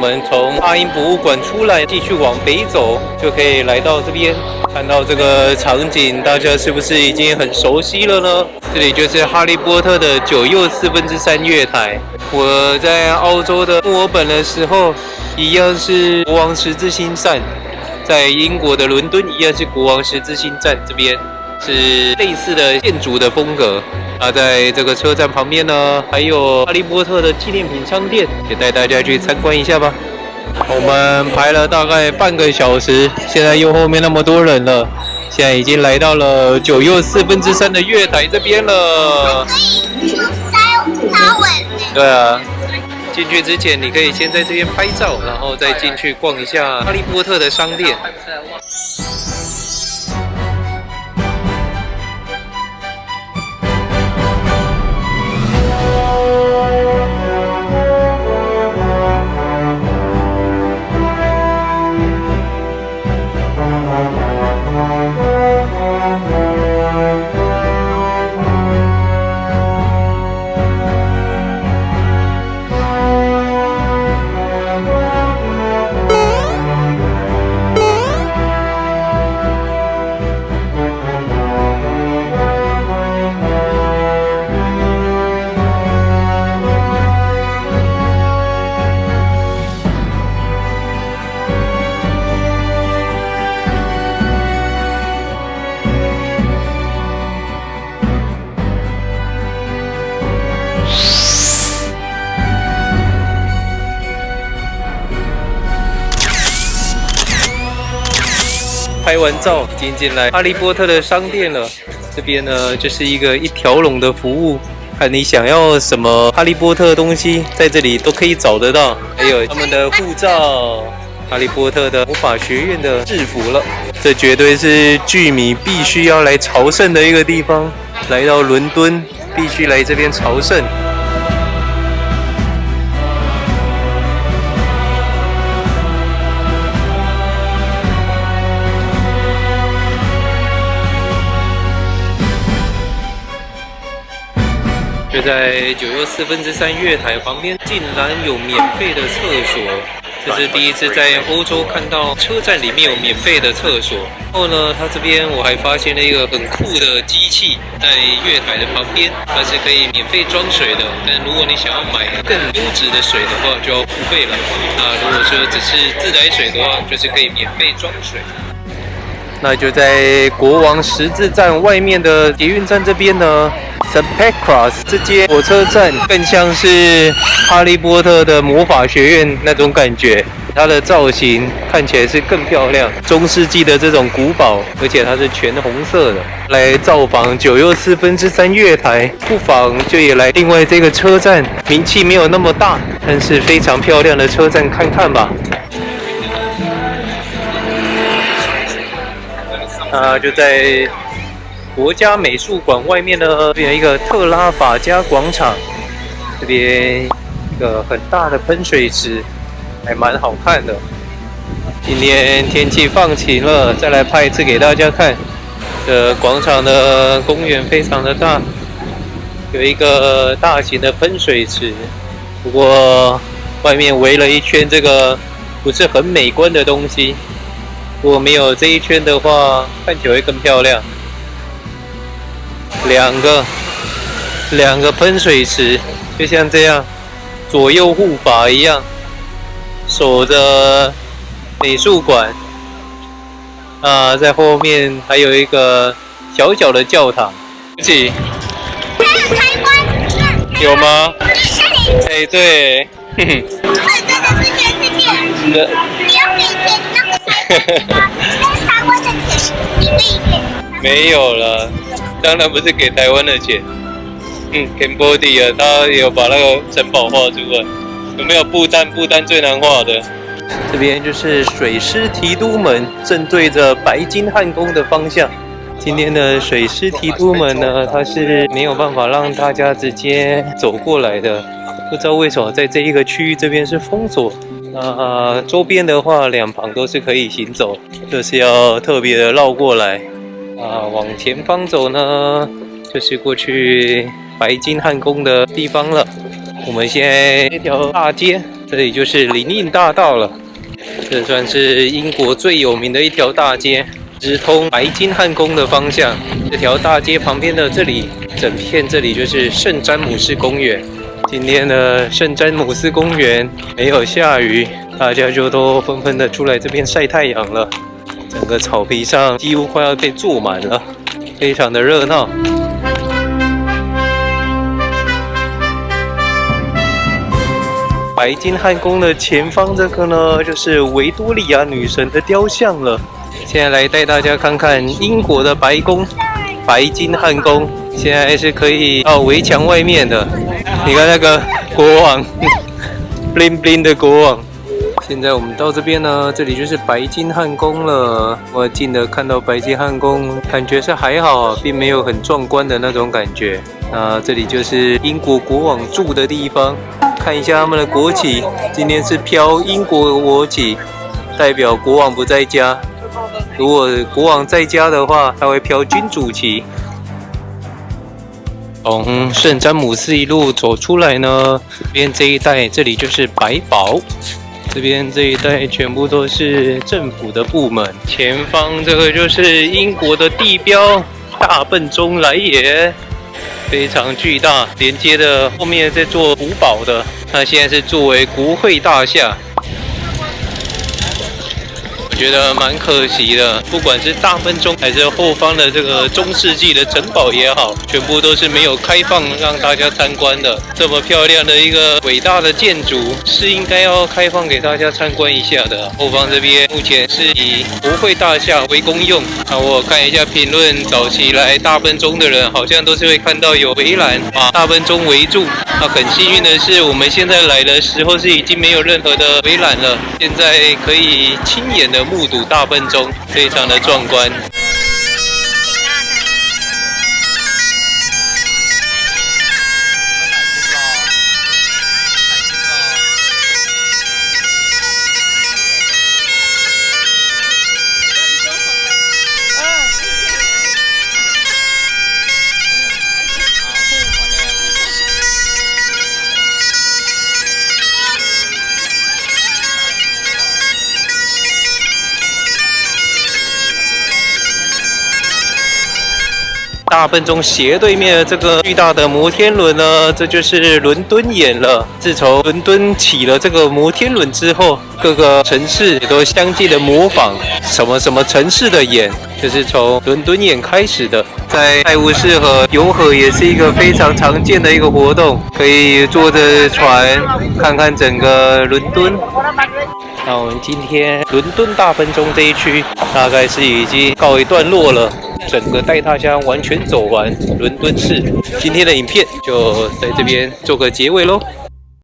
們從大英博物館出來，繼續往北走，就可以來到這邊。看到這個場景，大家是不是已經很熟悉了呢？這裡就是哈利波特的9又3/4月台。我在澳洲的墨爾本的時候，一樣是國王十字星站；在英國的倫敦，一樣是國王十字星站。這邊是類似的建築的風格。在這個車站旁邊呢，還有哈利波特的紀念品商店，也帶大家去參觀一下吧。我們排了大概半個小時，現在又後面那麼多人了，現在已經來到了9又3/4的月台這邊了。可以去搭稳。對啊，進去之前你可以先在這邊拍照，然後再進去逛一下哈利波特的商店。拍完照，已經進來哈利波特的商店了。這邊呢，就是一條龍的服務，看你想要什麼哈利波特的東西，在這裡都可以找得到。還有他們的護照，哈利波特的魔法學院的制服了。這絕對是劇迷必須要來朝聖的一個地方。來到倫敦，必須來這邊朝聖。就在9又3/4月台旁邊，竟然有免費的廁所，這是第一次在歐洲看到車站裡面有免費的廁所。然後呢，它這邊我還發現了一個很酷的機器，在月台的旁邊，它是可以免費装水的。但如果你想要買更優質的水的話，就要付費了。那如果說只是自來水的話，就是可以免費裝水。那就在國王十字站外面的捷運站這邊呢。St. Pancras 這間火車站更像是哈利波特的魔法學院那種感覺，它的造型看起來是更漂亮，中世紀的這種古堡，而且它是全紅色的。來造訪9又3/4月台，不妨就也來另外這個車站，名氣沒有那麼大，但是非常漂亮的車站看看吧。就在國家美術館外面呢，這邊有一個特拉法加廣場，這邊一個很大的噴水池，還蠻好看的。今天天氣放晴了，再來拍一次給大家看。這廣場的公園非常的大，有一個大型的噴水池，不過外面圍了一圈這個不是很美觀的東西。如果沒有這一圈的話，看起來會更漂亮。兩個噴水池，就像這樣左右護法一樣，守着美術館。在後面還有一個小小的教堂。還有台灣，有嗎？哎，对。這個是全世界。你要給錢那個台灣的錢，你可以給。沒有了。當然不是給台灣的錢，Cambodia 他也有把那個城堡畫出來。有沒有不丹最難畫的？這邊就是水師提督門，正對着白金漢宮的方向。今天的水師提督門呢，它是沒有辦法讓大家直接走過來的，不知道為什麼在這一個區域這邊是封鎖。周邊的話，兩旁都是可以行走，就是要特別的繞過來。往前方走呢，就是過去白金漢宮的地方了。我們現在這條大街這裡就是林蔭大道了。這算是英國最有名的一條大街，直通白金漢宮的方向。這條大街旁邊的這裡，整片這裡就是聖詹姆斯公園。今天的聖詹姆斯公園沒有下雨，大家就都紛紛的出來這邊曬太陽了。整個草皮上幾乎快要被坐滿了，非常的熱鬧。白金漢宮的前方這個呢，就是維多利亞女神的雕像了。現在來帶大家看看英國的白宮，白金漢宮，現在是可以到圍牆外面的。你看那個國王，bling bling 的國王。現在我們到這邊呢，這裡就是白金漢宮了。我近的看到白金漢宮，感覺是還好，並沒有很壯觀的那種感覺。那這裡就是英國國王住的地方。看一下他們的國旗，今天是飄英國國旗，代表國王不在家。如果國王在家的話，他會飄君主旗。從聖詹姆斯一路走出來呢，這邊這一帶，這裡就是白堡。這邊這一帶全部都是政府的部門。前方這個就是英國的地標大笨鐘來也。非常巨大，連接的後面這座古堡的，它現在是作為國會大廈，我覺得蠻可惜的。不管是大笨鐘還是後方的這個中世紀的城堡也好，全部都是沒有開放讓大家參觀的。這麼漂亮的一個偉大的建築，是應該要開放給大家參觀一下的。後方這邊目前是以國會大廈為公用。那我看一下評論，早期來大笨鐘的人好像都是會看到有圍欄把大笨鐘圍住。那很幸運的是，我們現在來的時候是已經沒有任何的圍欄了，現在可以親眼的目睹大笨鐘，非常的壯觀。大笨鐘斜對面的這個巨大的摩天輪呢，這就是倫敦眼了。自從倫敦起了這個摩天輪之後，各個城市也都相繼的模仿什麼城市的眼，就是從倫敦眼開始的。在泰晤士河遊河也是一個非常常見的一個活動，可以坐着船看看整個倫敦。那我們今天倫敦大笨鐘這一區大概是已經告一段落了。整個帶大家完全走完倫敦市，今天的影片就在這邊做個結尾嘍。